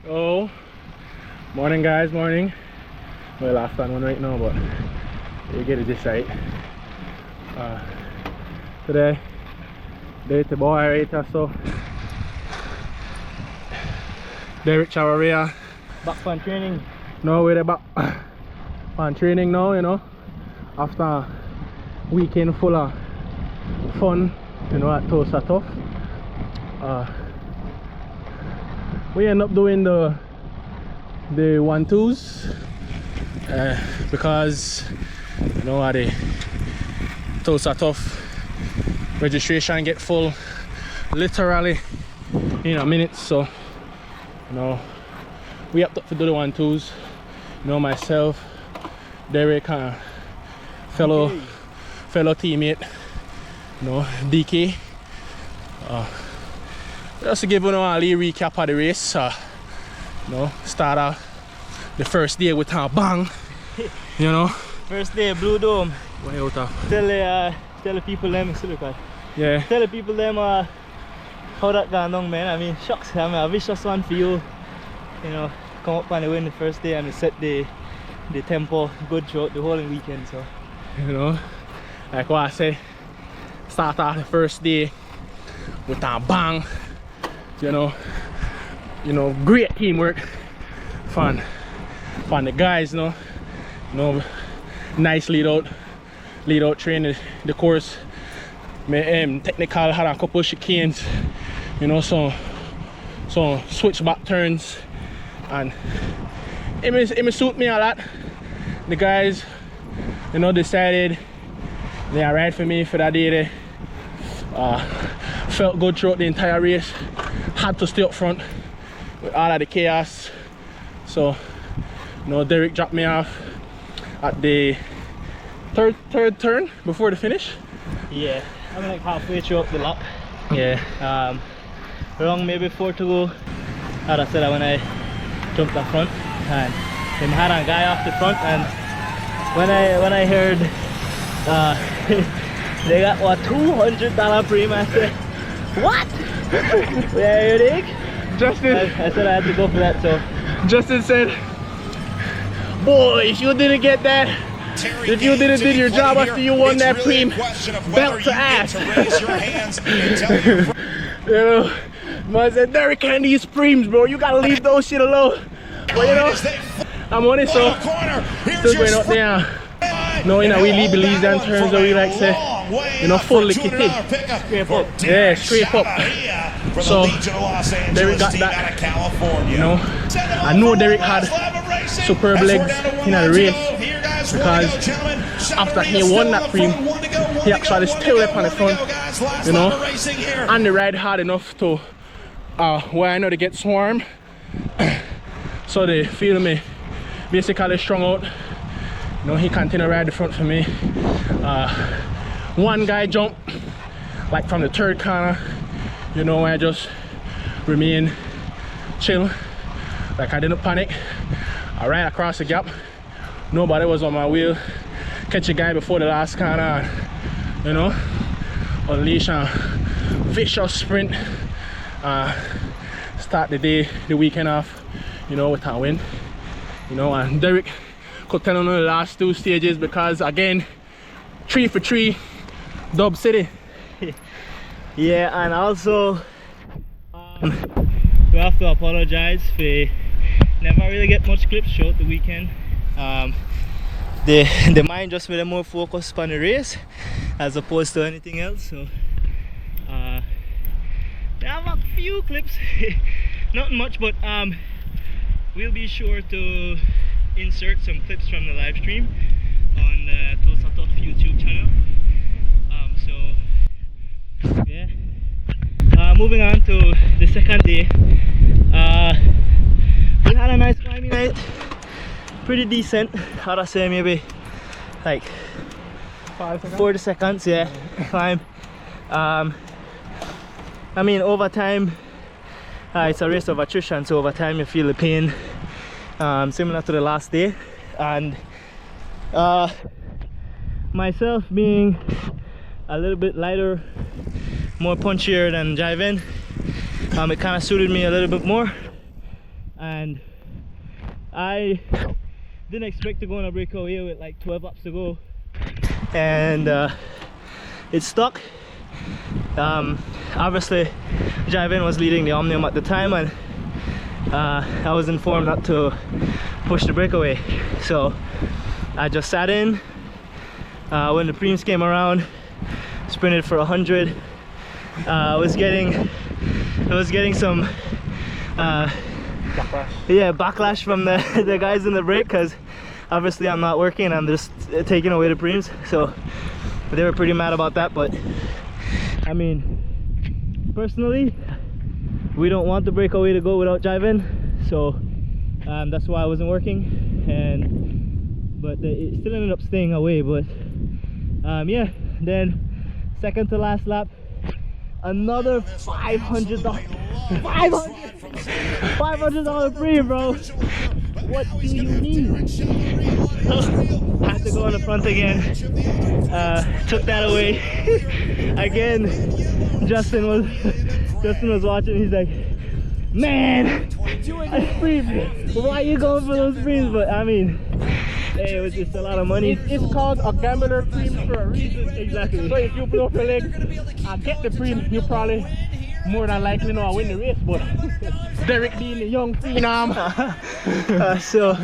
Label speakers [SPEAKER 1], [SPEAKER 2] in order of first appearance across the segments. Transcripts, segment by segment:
[SPEAKER 1] Oh, morning guys, morning. Well, afternoon right now, but you get it this right. Today, day to boy right so. Derek Chavarria.
[SPEAKER 2] Back on training.
[SPEAKER 1] No, we're back on training now, you know. After a weekend full of fun, you know, at Tulsa Tough. We end up doing the 1-2s because you know at the Tulsa Tough registration get full literally in a minute, so you know we have to do the 1-2s. You know, myself, Derek, fellow teammate, you know, DK. Just to give you a little recap of the race. You know, start out the first day with a bang. You know.
[SPEAKER 2] First day, Blue Dome.
[SPEAKER 1] Way out of.
[SPEAKER 2] Tell the people them,
[SPEAKER 1] yeah.
[SPEAKER 2] Tell the people them how that gone on, man. I mean, shucks, I mean, a vicious one for you. You know, come up and win the first day and set the tempo good throughout the whole weekend. So,
[SPEAKER 1] you know, like what I say, start off the first day with a bang. You know, great teamwork. Fun the guys, you know, nice lead out training the course. Technical had a couple chicanes, you know, so switchback turns, and it suit me a lot. The guys, you know, decided they are right for me for that day. They felt good throughout the entire race. Had to stay up front with all of the chaos. So, you know, Derek dropped me off at the third turn before the finish.
[SPEAKER 2] Yeah, I'm like halfway through up the lap.
[SPEAKER 1] Yeah.
[SPEAKER 2] Around maybe 4 to go. As I said, when I jumped up front, and him had a guy off the front, and when I heard they got what, $200 premium, I said, what? Where you think?
[SPEAKER 1] Justin.
[SPEAKER 2] I said I had to go for that, so.
[SPEAKER 1] Justin said, boy, if you didn't get that, if you didn't do your job after you won that preem, belt to ass. You know, man said, Derek can't these preems, bro. You gotta leave those shit alone. But you know, I'm on it, so still going up there. Knowing that we leave Belize in terms of we like say, you know, full lickety. Yeah, straight up. So Derek got that. You know, I know Derek had superb legs in the race because after he won that preem, he actually still up on the front, you know, and the ride hard enough to where I know they get swarm. So they feel me basically strung out. You know, he continued to ride the front for me. One guy jumped like from the third corner, you know, I just remain chill, like I didn't panic. I ran across the gap, nobody was on my wheel, catch a guy before the last corner, you know, unleash a vicious sprint, start the weekend off, you know, with a win. You know, and Derek could tell on the last 2 stages because again, 3 for 3, Dub City.
[SPEAKER 2] Yeah, and also we have to apologize for never really get much clips throughout the weekend. The mind just really more focused on the race as opposed to anything else. So we have a few clips, not much, but we'll be sure to insert some clips from the live stream on the Tulsa Tough YouTube channel. So yeah, moving on to the second day. We had a nice climbing night, pretty decent. How'd I say, maybe like 40 seconds, yeah, climb. I mean, over time, it's a race of attrition, so over time you feel the pain, similar to the last day. And myself being a little bit lighter, more punchier than Jiven, it kind of suited me a little bit more. and I didn't expect to go on a breakaway with like 12 laps to go, and it stuck. Obviously Jaivin was leading the Omnium at the time, and I was informed not to push the breakaway, so I just sat in. When the preems came around, sprinted for 100. I was getting some backlash from the guys in the break, because obviously I'm not working, I'm just taking away the preems, so they were pretty mad about that. But I mean, personally, we don't want the breakaway to go without Jaivin, so that's why I wasn't working, but it still ended up staying away. But yeah, then second to last lap, another $500 free, bro. What do you need? Had to go on the front again. Took that away. Again, Justin was watching. He's like, man, why are you going for those frees? But I mean, hey, it was just a lot of money.
[SPEAKER 1] It's called a gambler preem for a reason.
[SPEAKER 2] Exactly.
[SPEAKER 1] So if you blow up your leg and get the preem, you probably more than likely know I win the race. But Derek being the young phenom,
[SPEAKER 2] so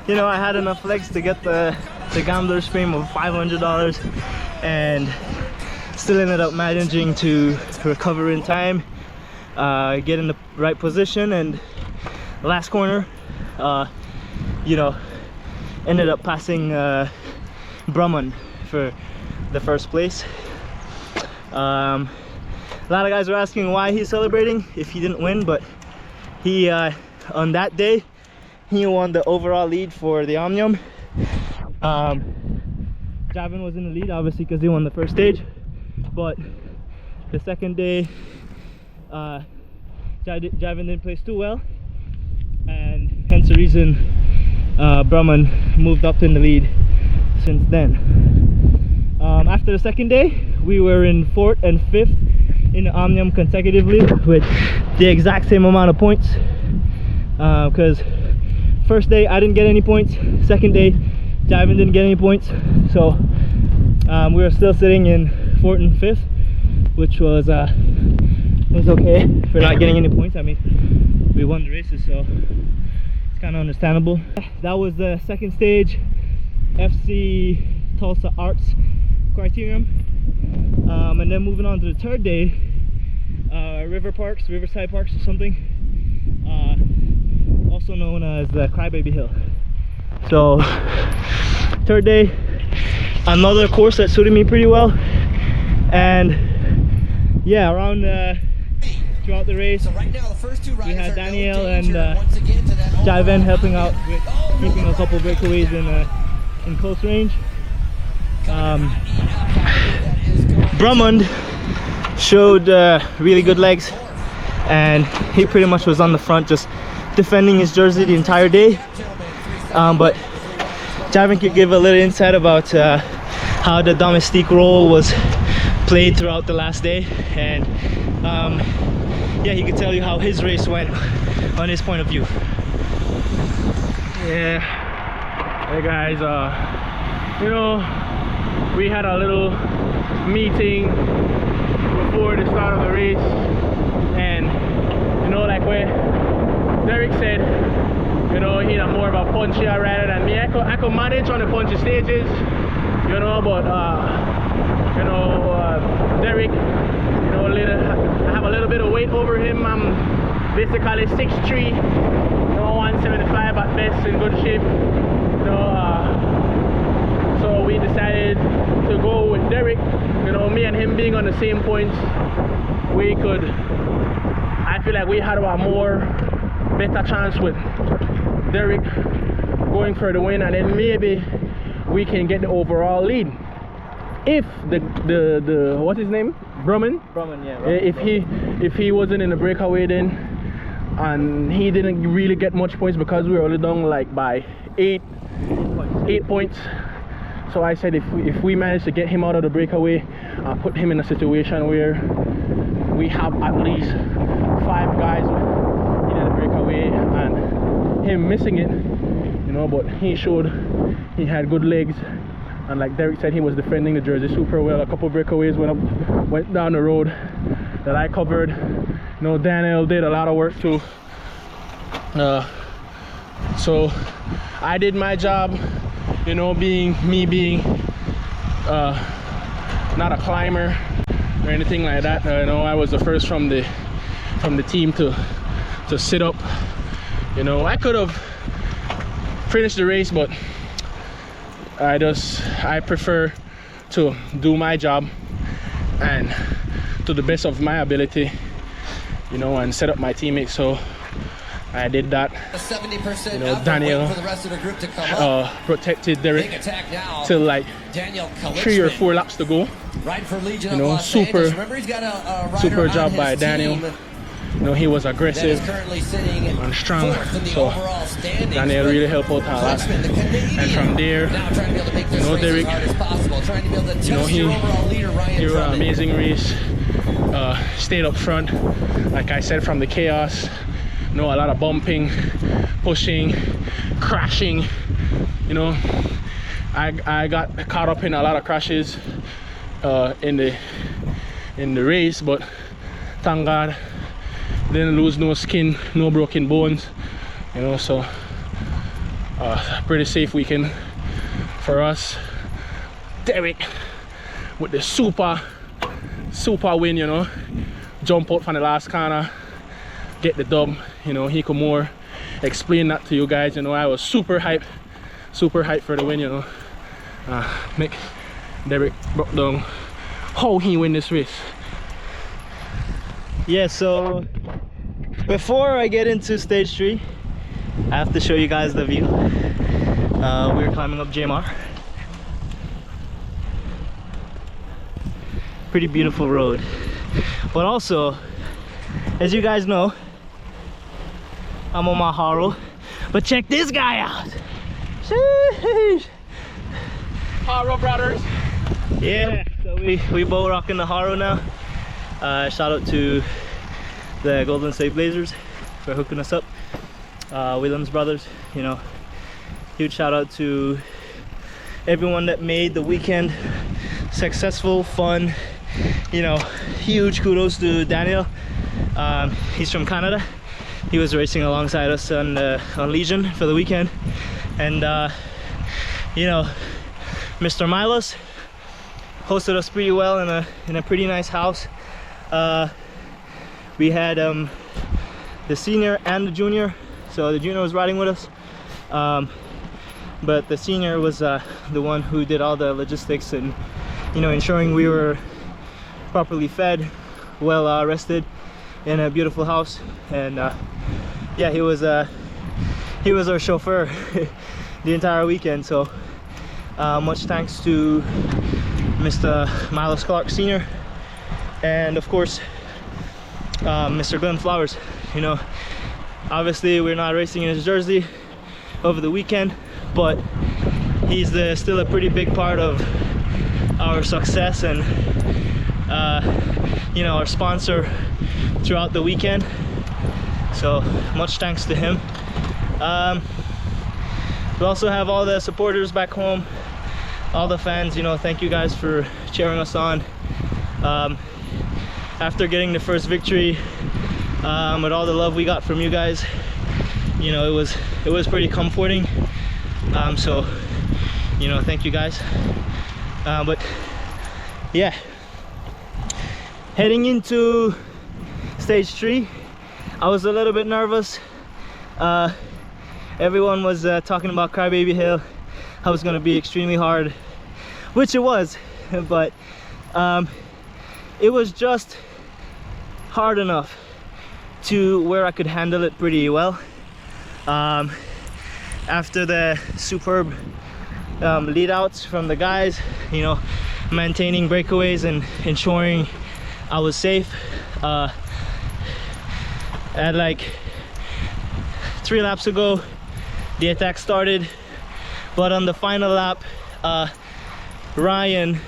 [SPEAKER 2] you know, I had enough legs to get the gambler's preem of $500, and still ended up managing to recover in time, get in the right position, and last corner, you know, ended up passing Brumman for the first place. A lot of guys were asking why he's celebrating if he didn't win, but he on that day he won the overall lead for the Omnium. Jaivin was in the lead obviously because he won the first stage, but the second day Jaivin didn't place too well, and hence the reason Brumman moved up in the lead since then. After the second day, we were in 4th and 5th in the Omnium consecutively with the exact same amount of points, because first day I didn't get any points, second day Jaivin didn't get any points, so we were still sitting in 4th and 5th, which was okay for not getting any points. I mean, we won the races, so it's kind of understandable. That was the second stage, FC Tulsa Arts Criterium, and then moving on to the third day, Riverside Parks or something, also known as the Crybaby Hill. So third day, another course that suited me pretty well, and yeah, around throughout the race, we had Daniel and Jaivin helping out with keeping a couple breakaways in close range. Brumman showed really good legs, and he pretty much was on the front just defending his jersey the entire day, but Jaivin could give a little insight about how the domestique role was played throughout the last day, and yeah, he could tell you how his race went on his point of view.
[SPEAKER 1] Yeah, hey guys, you know, we had a little meeting before the start of the race, and you know, like where Derek said, you know, he's more of a puncher rather than me. I could manage on the punchy stages, you know, but you know, Derek, you know, I have a little bit of weight over him. I'm basically 6'3", you know, 175 at best, in good shape, you know. So we decided to go with Derek. You know, me and him being on the same points, I feel like we had a better chance with Derek going for the win, and then maybe we can get the overall lead. If the what's his name? Brumman, yeah. If he wasn't in the breakaway then, and he didn't really get much points because we were only down like by 8 points. So I said if we manage to get him out of the breakaway, put him in a situation where we have at least 5 guys in the breakaway, and him missing it, you know, but he showed he had good legs, and like Derek said, he was defending the jersey super well. A couple breakaways went down the road that I covered. You know, Daniel did a lot of work too. So I did my job, you know, being not a climber or anything like that. You know, I was the first from the team to sit up. You know, I could have finished the race, but I prefer to do my job and to the best of my ability, you know, and set up my teammates. So I did that.
[SPEAKER 3] 70%,
[SPEAKER 1] you know, Daniel
[SPEAKER 3] for the rest of the group to come
[SPEAKER 1] protected Derek till like 3 or 4 laps to go.
[SPEAKER 3] For Legion,
[SPEAKER 1] you know, super job by Daniel. You know, he was aggressive and strong, so Daniel really helped out a lot. And from there, you know, Derek, you know, he ran an amazing race, stayed up front, like I said, from the chaos. You know, a lot of bumping, pushing, crashing. You know, I got caught up in a lot of crashes in the race, but thank God didn't lose no skin, no broken bones. You know, so pretty safe weekend for us. Derek with the super win, you know, jump out from the last corner, get the dub. You know, he could more explain that to you guys. You know, I was super hyped for the win, you know. Make Derek broke down how he win this race.
[SPEAKER 2] Yeah, so before I get into stage 3, I have to show you guys the view. We're climbing up JMR. Pretty beautiful road. But also, as you guys know, I'm on my Haro. But check this guy out. Sheesh.
[SPEAKER 1] Haro brothers.
[SPEAKER 2] Yeah, so we both rocking the Haro now. Shout out to the Golden State Blazers for hooking us up. Williams brothers, you know, huge shout out to everyone that made the weekend successful, fun. You know, huge kudos to Daniel. He's from Canada. He was racing alongside us on Legion for the weekend, and you know, Mr. Milos hosted us pretty well in a pretty nice house. We had the senior and the junior. So the junior was riding with us, but the senior was the one who did all the logistics and, you know, ensuring we were properly fed, well rested, in a beautiful house. And yeah, he was our chauffeur the entire weekend. So much thanks to Mr. Milos Clark Sr. and of course Mr. Glenn Flowers. You know, obviously we're not racing in his jersey over the weekend, but he's still a pretty big part of our success and you know, our sponsor throughout the weekend. So much thanks to him. We also have all the supporters back home, all the fans. You know, thank you guys for cheering us on. After getting the first victory, with all the love we got from you guys, you know, it was pretty comforting. So, you know, thank you guys. But yeah, heading into stage 3, I was a little bit nervous. Everyone was talking about Crybaby Hill, how it's gonna be extremely hard, which it was, but it was just hard enough to where I could handle it pretty well. After the superb lead outs from the guys, you know, maintaining breakaways and ensuring I was safe, at like 3 laps ago the attack started, but on the final lap Ryan,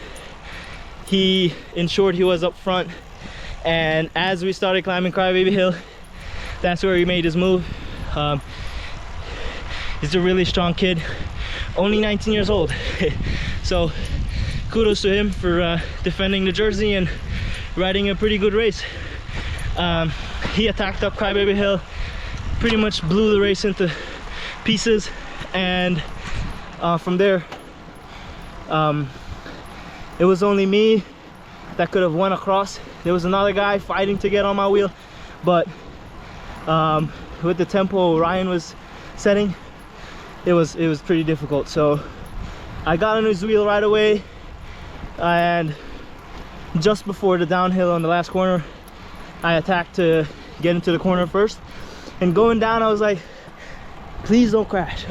[SPEAKER 2] he ensured he was up front, and as we started climbing Crybaby Hill, that's where he made his move. he's a really strong kid, only 19 years old. So kudos to him for defending the jersey and riding a pretty good race. He attacked up Crybaby Hill, pretty much blew the race into pieces, and from there it was only me that could have went across. There was another guy fighting to get on my wheel, but with the tempo Ryan was setting, it was pretty difficult. So I got on his wheel right away, and just before the downhill on the last corner, I attacked to get into the corner first. And going down, I was like, please don't crash.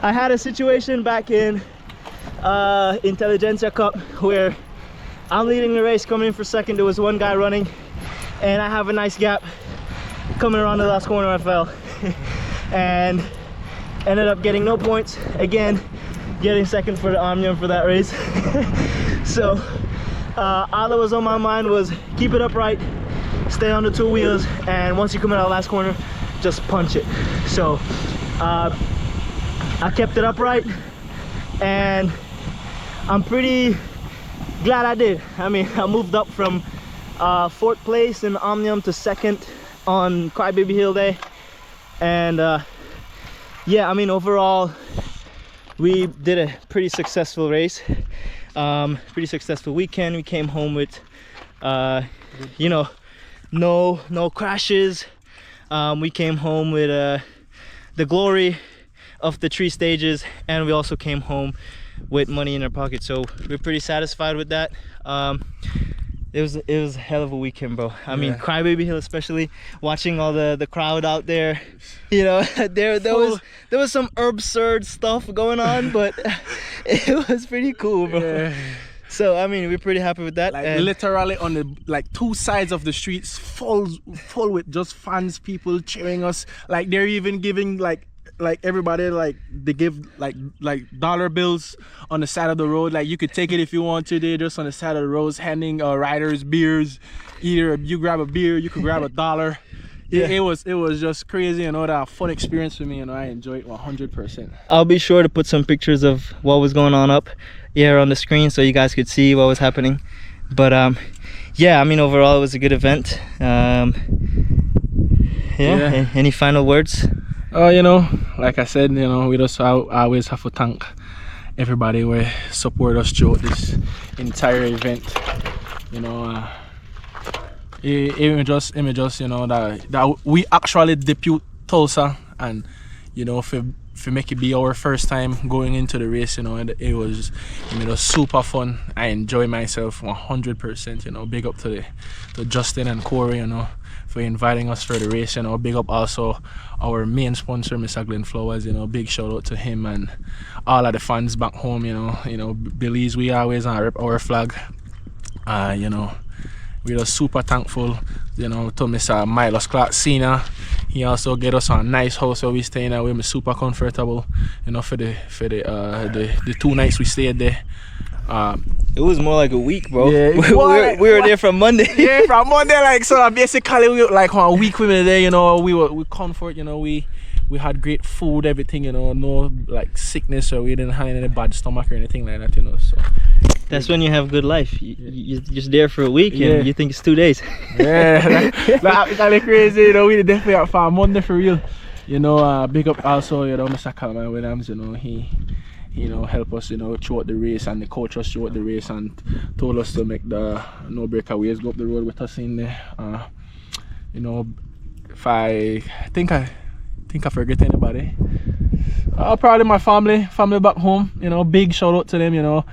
[SPEAKER 2] I had a situation back in Intelligentsia Cup where I'm leading the race, coming in for second. There was one guy running, and I have a nice gap. Coming around the last corner, I fell and ended up getting no points. Again, getting second for the Omnium for that race. So all that was on my mind was keep it upright, stay on the two wheels, and once you come out of the last corner, just punch it. So I kept it upright, and I'm pretty glad I did. I mean, I moved up from 4th place in Omnium to 2nd on Crybaby Hill Day, and yeah, I mean, overall we did a pretty successful race, pretty successful weekend. We came home with you know, no crashes. We came home with the glory of the 3 stages, and we also came home with money in our pocket, so we're pretty satisfied with that. It was a hell of a weekend, bro. I mean, Crybaby Hill, especially watching all the crowd out there, you know, there was some absurd stuff going on, but it was pretty cool, bro. Yeah. So I mean, we're pretty happy with that.
[SPEAKER 1] Like, and literally on the like 2 sides of the streets full with just fans, people cheering us. Like, they're even giving like everybody, like they give like dollar bills on the side of the road. Like, you could take it if you want to. They're just on the side of the roads handing riders beers. Either you grab a beer, you could grab $1. Yeah. It was just crazy, you know. That a fun experience for me, you know. I enjoyed it 100%.
[SPEAKER 2] I'll be sure to put some pictures of what was going on up here on the screen so you guys could see what was happening. But yeah, I mean, overall it was a good event. Yeah. Any final words?
[SPEAKER 1] You know, like I said, you know, we just always have to thank everybody who support us throughout this entire event. You know, it just you know that we actually debut Tulsa, and you know, for make it be our first time going into the race, you know, it was, you know, super fun. I enjoy myself 100%. You know, big up to Justin and Corey, you know, for inviting us for the race. You know, big up also our main sponsor, Mr. Glenn Flowers. You know, big shout out to him and all of the fans back home. You know, Belize, we always rep our flag. You know, we are super thankful, you know, to Mr. Milos Clark Senior. He also get us a nice house where we staying at. We're super comfortable, you know, for the 2 nights we stayed there.
[SPEAKER 2] It was more like a week, bro.
[SPEAKER 1] Yeah,
[SPEAKER 2] we were there from Monday.
[SPEAKER 1] Yeah, from Monday, like, so basically we like on a week we were there, you know. We comfort, you know, we had great food, everything, you know, no like sickness, or we didn't have any bad stomach or anything like that, you know. So
[SPEAKER 2] that's when you have good life. You're just there for a week, and you think it's 2 days.
[SPEAKER 1] Yeah, that's kind of crazy, you know. We definitely out for Monday for real. You know, big up also, you know, Mr. Calman Williams, you know, he you know, help us, you know, throughout the race, and the coach us throughout the race, and told us to make the no breakaways, go up the road with us in there. You know, if I think I forget anybody, probably my family back home. You know, big shout out to them. You know,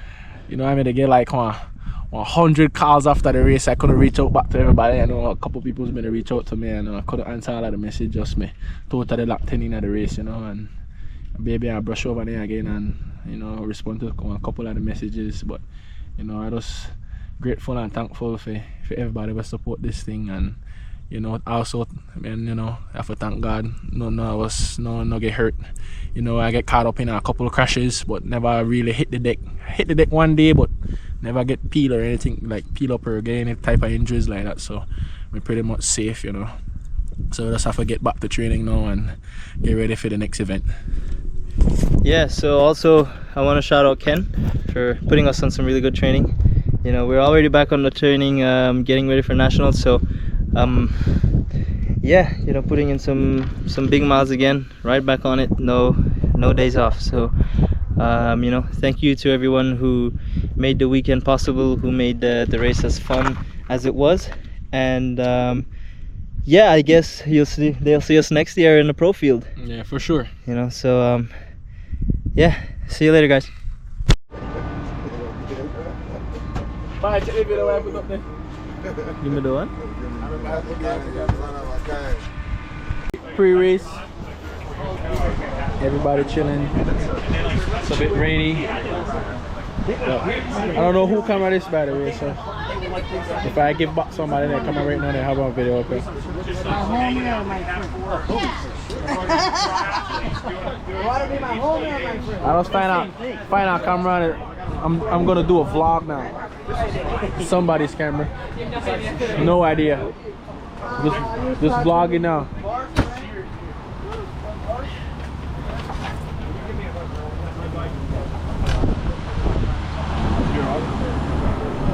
[SPEAKER 1] I mean, they get like 100 calls after the race. I couldn't reach out back to everybody. I know a couple people's been to reach out to me, and I couldn't answer all of the message. Just me totally locked in the race, you know, and maybe I brush over there again and, you know, respond to a couple of the messages. But, you know, I just grateful and thankful for everybody who support this thing. And, you know, also, and, you know, I have to thank God. No get hurt. You know, I get caught up in a couple of crashes, but never really hit the deck. Hit the deck one day, but never get peeled or anything, like peel up or get any type of injuries like that. So we're pretty much safe, you know. So we just have to get back to training now and get ready for the next event.
[SPEAKER 2] Yeah, so also I want to shout out Ken for putting us on some really good training. You know, we're already back on the training, getting ready for nationals. So yeah, you know, putting in some big miles again, right back on it, no days off. So you know, thank you to everyone who made the weekend possible, who made the race as fun as it was. And yeah, I guess they'll see us next year in the pro field.
[SPEAKER 1] Yeah, for sure.
[SPEAKER 2] You know, so yeah, see you later, guys.
[SPEAKER 1] Bye, check the video I put up there.
[SPEAKER 2] Give me the one.
[SPEAKER 1] Pre-race. Everybody chilling. It's a bit rainy. I don't know who camera this, by the way, so if I give back somebody that camera right now, they have a video up here. I just find out camera. I'm gonna do a vlog now. Somebody's camera. No idea. Just vlogging now.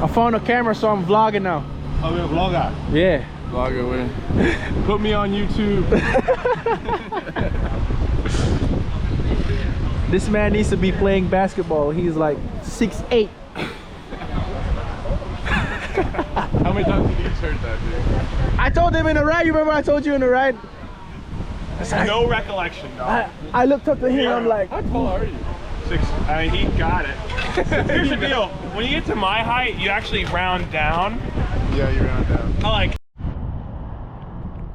[SPEAKER 1] I found a camera, so I'm vlogging now.
[SPEAKER 4] Oh, you're a vlogger?
[SPEAKER 1] Yeah.
[SPEAKER 4] Vlogger, man. Put me on YouTube.
[SPEAKER 1] This man needs to be playing basketball. He's like 6'8".
[SPEAKER 4] How many times did you heard that, dude?
[SPEAKER 1] I told him in the ride. You remember I told you in the ride?
[SPEAKER 4] No recollection, dog.
[SPEAKER 1] I looked up to him. I'm like,
[SPEAKER 4] how tall are you? 6. I mean, he got it. Here's the deal. When you get to my height, you actually round down. Yeah, you round down. I like.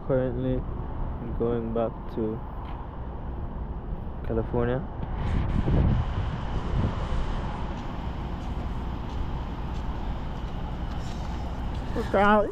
[SPEAKER 2] Currently, I'm going back to California.
[SPEAKER 1] okay.